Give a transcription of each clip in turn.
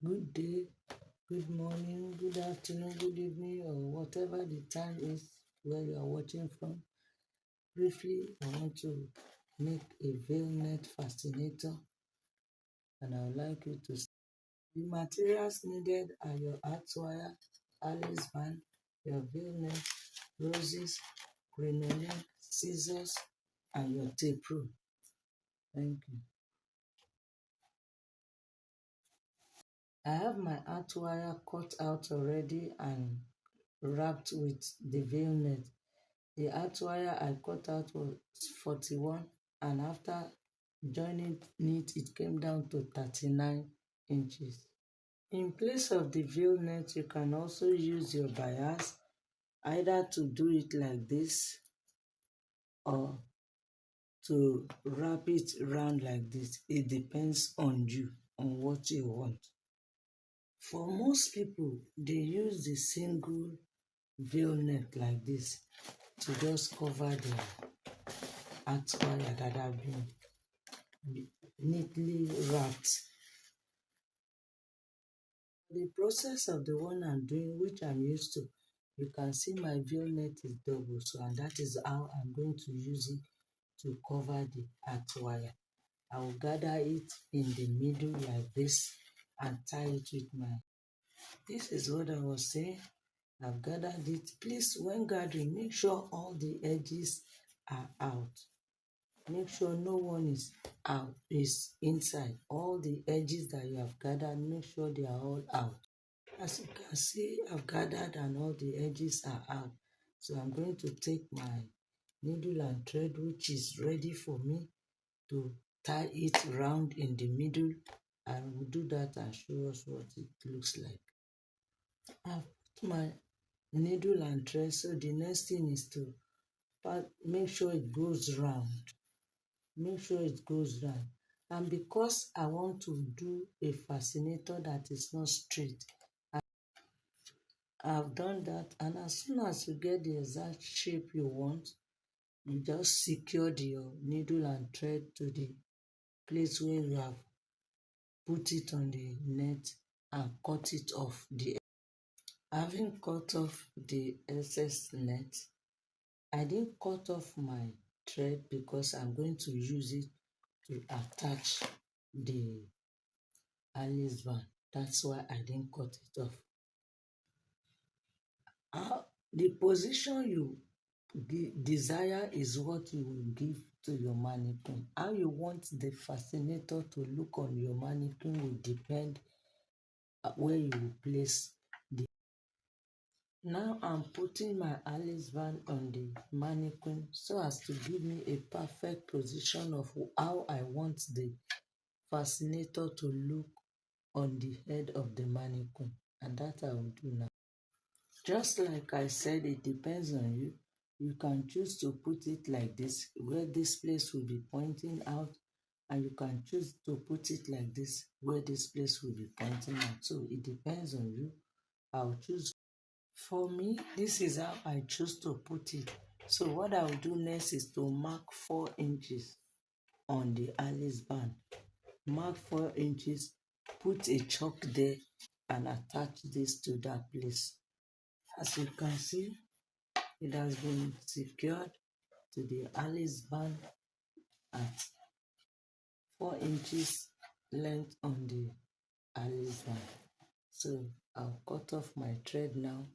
Good day, good morning, good afternoon, good evening, or whatever the time is where you are watching from. Briefly, I want to make a veil net fascinator, and I would like you to see. The materials needed are your art wire, Alice band, your veil net, roses, crinoline, scissors, and your tape rule. Thank you. I have my art wire cut out already and wrapped with the veil net. The art wire I cut out was 41, and after joining it, it came down to 39 inches. In place of the veil net, you can also use your bias either to do it like this or to wrap it around like this. It depends on you, on what you want. For most people, they use the single veil net like this to just cover the art wire that have been neatly wrapped. The process of the one I'm doing, which I'm used to, you can see my veil net is double, so and that is how I'm going to use it to cover the art wire. I will gather it in the middle like this and tie it with my. This is what I was saying. I've gathered it. Please, when gathering, make sure all the edges are out. Make sure no one is out, is inside. All the edges that you have gathered, make sure they are all out. As you can see, I've gathered and all the edges are out. So I'm going to take my needle and thread, which is ready for me to tie it round in the middle. I will do that and show us what it looks like. I've put my needle and thread, so the next thing is to make sure it goes round. Make sure it goes round. And because I want to do a fascinator that is not straight, I've done that, and as soon as you get the exact shape you want, you just secure your needle and thread to the place where you have put it on the net and cut it off. Having cut off the excess net, I didn't cut off my thread because I'm going to use it to attach the Alice band. That's why I didn't cut it off. The position you desire is what you will give to your mannequin. How you want the fascinator to look on your mannequin will depend where you will place the. Now I'm putting my Alice band on the mannequin so as to give me a perfect position of how I want the fascinator to look on the head of the mannequin, and that I will do now. Just like I said, it depends on you. You can choose to put it like this, where this place will be pointing out, and you can choose to put it like this, where this place will be pointing out. So it depends on you. I'll choose. For me, this is how I choose to put it. So what I will do next is to mark 4 inches on the Alice band. Mark 4 inches, put a chalk there, and attach this to that place. As you can see, it has been secured to the Alice band at 4 inches length on the Alice band. So I'll cut off my thread now.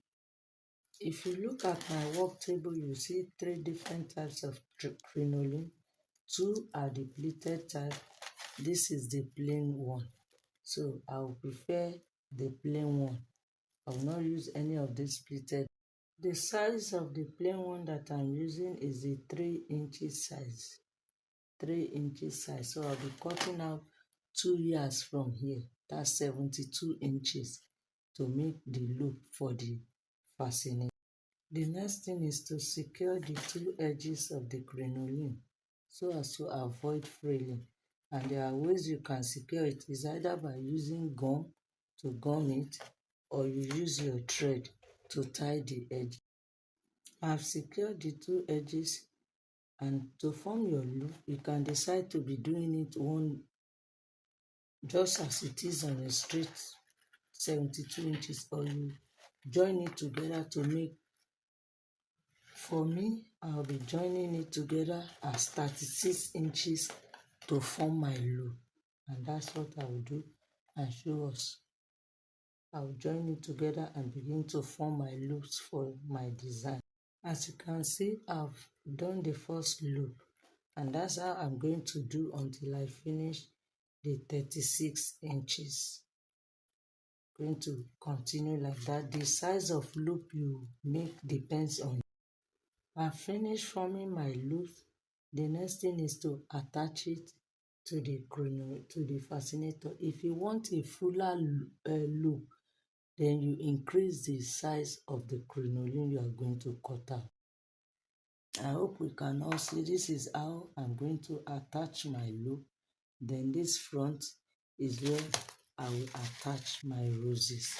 If you look at my work table, you see 3 different types of crinoline. 2 are the pleated type. This is the plain one. So I will prefer the plain one. I will not use any of this pleated. The size of the plain one that I'm using is the 3 inches size. 3 inches size. So I'll be cutting out 2 yards from here. That's 72 inches to make the loop for the fascinator. The next thing is to secure the 2 edges of the crinoline so as to avoid fraying. And there are ways you can secure it. It's either by using gum to gum it, or you use your thread to tie the edge. I've secured the 2 edges, and to form your loop, you can decide to be doing it one just as it is on a straight 72 inches, or you join it together to make. For me, I'll be joining it together as 36 inches to form my loop, and that's what I will do and show us. I'll join it together and begin to form my loops for my design. As you can see, I've done the first loop, and that's how I'm going to do until I finish the 36 inches. Going to continue like that. The size of loop you make depends on. I finished forming my loop. The next thing is to attach it to the fascinator. If you want a fuller loop, then you increase the size of the crinoline you are going to cut out. I hope we can all see this is how I'm going to attach my loop. Then this front is where I will attach my roses.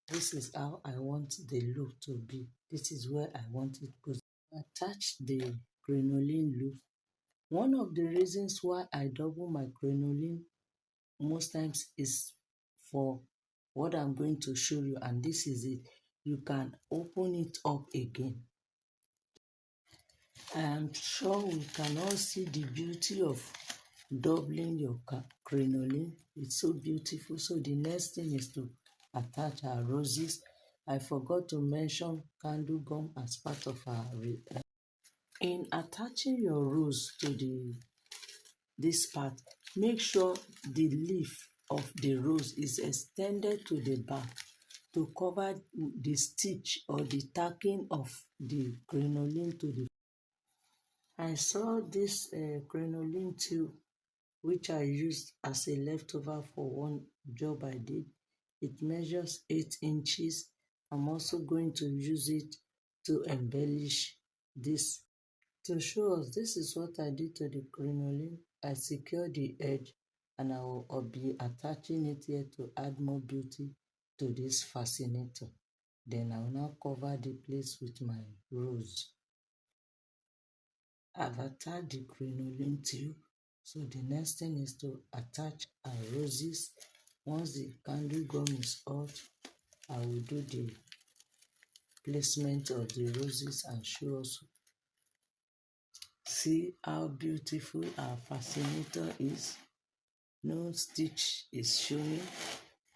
This is how I want the loop to be. This is where I want it to attach the crinoline loop. One of the reasons why I double my crinoline most times is for what I'm going to show you, and this is it. You can open it up again. I am sure we can all see the beauty of doubling your crinoline. It's so beautiful. So the next thing is to attach our roses. I forgot to mention candle gum as part of our in attaching your rose to this part. Make sure the leaf of the rose is extended to the back to cover the stitch or the tacking of the crinoline to the. I saw this crinoline tube which I used as a leftover for one job I did. It measures 8 inches. I'm also going to use it to embellish this. To show us, this is what I did to the crinoline. I secured the edge, and I'll be attaching it here to add more beauty to this fascinator. Then I will now cover the place with my rose. I've attached the crinoline tube. So the next thing is to attach our roses. Once the candle gum is hot, I will do the placement of the roses and show us. See how beautiful our fascinator is. No stitch is showing,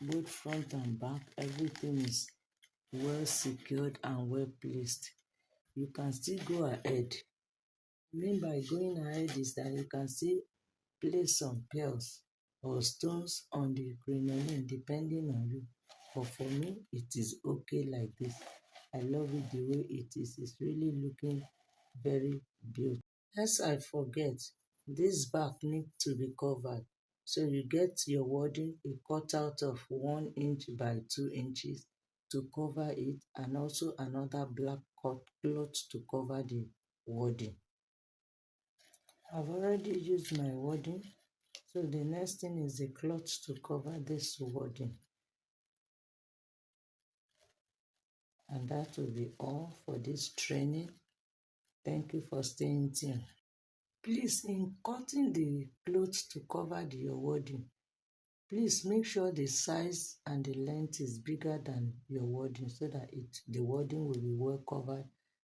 both front and back. Everything is well secured and well placed. You can still go ahead. I mean by going ahead is that you can still place some pearls or stones on the crinoline depending on you. But for me, it is okay like this. I love it the way it is. It's really looking very beautiful. Lest I forget, this back needs to be covered. So you get your wording, a cutout of 1 inch by 2 inches to cover it, and also another black cloth to cover the wording. I've already used my wording, so the next thing is the cloth to cover this wording. And that will be all for this training. Thank you for staying tuned. Please, in cutting the clothes to cover your wording, please make sure the size and the length is bigger than your wording so that the wording will be well covered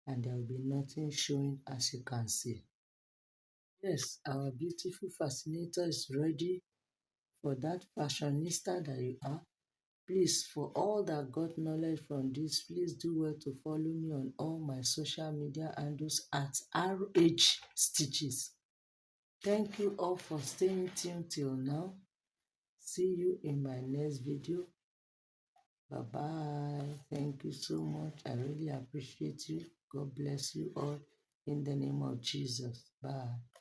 and there will be nothing showing, as you can see. Yes, our beautiful fascinator is ready for that fashionista that you are. Please, for all that got knowledge from this, please do well to follow me on all my social media handles at RH Stitches. Thank you all for staying tuned till now. See you in my next video. Bye-bye. Thank you so much. I really appreciate you. God bless you all in the name of Jesus. Bye.